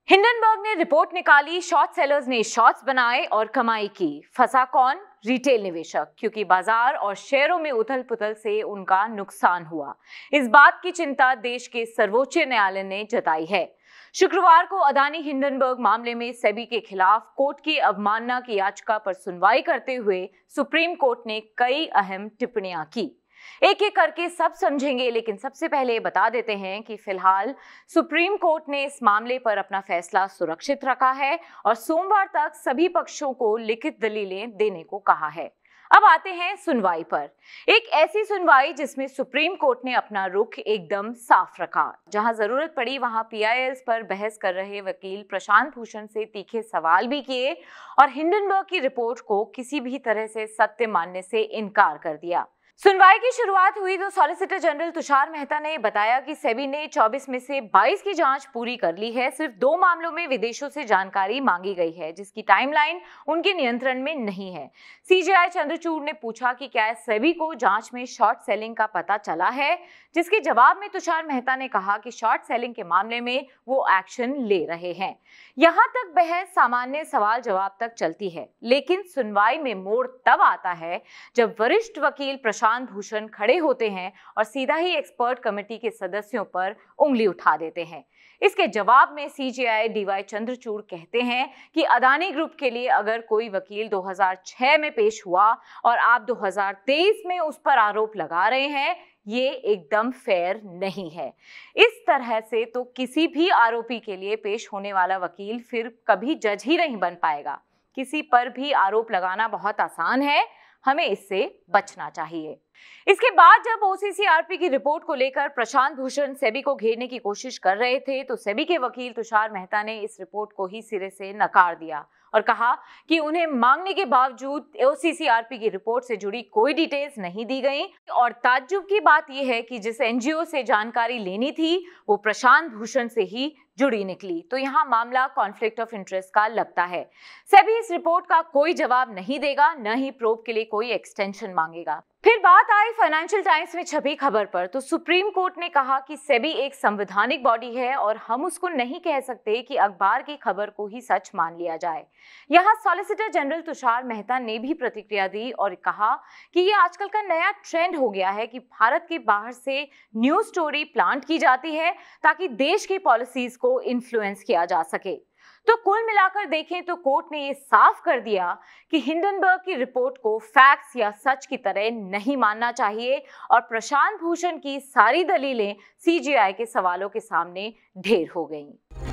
Hindenburg ने report निकाली, short sellers ने शॉर्ट्स बनाए और कमाई की। फंसा कौन? रिटेल निवेशक, क्योंकि बाजार और शेयरों में उथल पुथल से उनका नुकसान हुआ। इस बात की चिंता देश के सर्वोच्च न्यायालय ने जताई है। शुक्रवार को अदानी हिंडनबर्ग मामले में सेबी के खिलाफ कोर्ट की अवमानना की याचिका पर सुनवाई करते हुए सुप्रीम कोर्ट ने कई अहम टिप्पणियां की। एक एक करके सब समझेंगे, लेकिन सबसे पहले बता देते हैं कि फिलहाल सुप्रीम कोर्ट ने इस मामले पर अपना फैसला सुरक्षित रखा है और सोमवार तक सभी पक्षों को लिखित दलीलें देने को कहा है। अब आते हैं सुनवाई पर। एक ऐसी सुनवाई जिसमें सुप्रीम कोर्ट ने अपना रुख एकदम साफ रखा। जहां जरूरत पड़ी वहां पीआईएल्स पर बहस कर रहे वकील प्रशांत भूषण से तीखे सवाल भी किए और हिंडनबर्ग की रिपोर्ट को किसी भी तरह से सत्य मानने से इनकार कर दिया। सुनवाई की शुरुआत हुई तो सॉलिसिटर जनरल तुषार मेहता ने बताया कि सेबी ने 24 में से 22 की जांच पूरी कर ली है। सिर्फ 2 मामलों में विदेशों से जानकारी मांगी गई है, जिसकी टाइमलाइन उनके नियंत्रण में नहीं है। सीजेआई चंद्रचूड़ ने पूछा कि क्या सेबी को जांच में शॉर्ट सेलिंग का पता चला है, जिसके जवाब में तुषार मेहता ने कहा कि शॉर्ट सेलिंग के मामले में वो एक्शन ले रहे हैं। यहां तक बहस सामान्य सवाल जवाब तक चलती है, लेकिन सुनवाई में मोड़ तब आता है जब वरिष्ठ वकील प्रशांत भूषण खड़े होते हैं और सीधा ही एक्सपर्ट कमेटी के सदस्यों पर उंगली उठा देते हैं। इसके जवाब में सीजेआई डीवाई चंद्रचूड़ कहते हैं कि अदानी ग्रुप के लिए अगर कोई वकील 2006 में पेश हुआ और आप 2023 में उस पर आरोप लगा रहे हैं, ये एकदम फेयर नहीं है। इस तरह से तो किसी भी आरोपी के लिए पेश होने वाला वकील फिर कभी जज ही नहीं बन पाएगा। किसी पर भी आरोप लगाना बहुत आसान है, हमें इससे बचना चाहिए। इसके बाद जब ओसीसीआरपी की रिपोर्ट को लेकर प्रशांत भूषण सेबी को घेरने की कोशिश कर रहे थे तो सेबी के वकील तुषार मेहता ने इस रिपोर्ट को ही सिरे से नकार दिया और कहा कि उन्हें मांगने के बावजूद ओसीसीआरपी की रिपोर्ट से जुड़ी कोई डिटेल्स नहीं दी गई। और ताज्जुब की बात यह है कि जिस एनजीओ से जानकारी लेनी थी वो प्रशांत भूषण से ही जुड़ी निकली। तो यहाँ मामला कॉन्फ्लिक्ट ऑफ इंटरेस्ट का लगता है। सेबी इस रिपोर्ट का कोई जवाब नहीं देगा, न ही प्रोब के लिए कोई एक्सटेंशन मांगेगा। फिर बात आई फाइनेंशियल टाइम्स में छपी खबर पर, तो सुप्रीम कोर्ट ने कहा कि सेबी एक संवैधानिक बॉडी है और हम उसको नहीं कह सकते कि अखबार की खबर को ही सच मान लिया जाए। यहाँ सॉलिसिटर जनरल तुषार मेहता ने भी प्रतिक्रिया दी और कहा कि ये आजकल का नया ट्रेंड हो गया है कि भारत के बाहर से न्यूज स्टोरी प्लांट की जाती है ताकि देश की पॉलिसीज को इन्फ्लुएंस किया जा सके। तो कुल मिलाकर देखें तो कोर्ट ने ये साफ कर दिया कि हिंडनबर्ग की रिपोर्ट को फैक्ट्स या सच की तरह नहीं मानना चाहिए और प्रशांत भूषण की सारी दलीलें सीजेआई के सवालों के सामने ढेर हो गईं।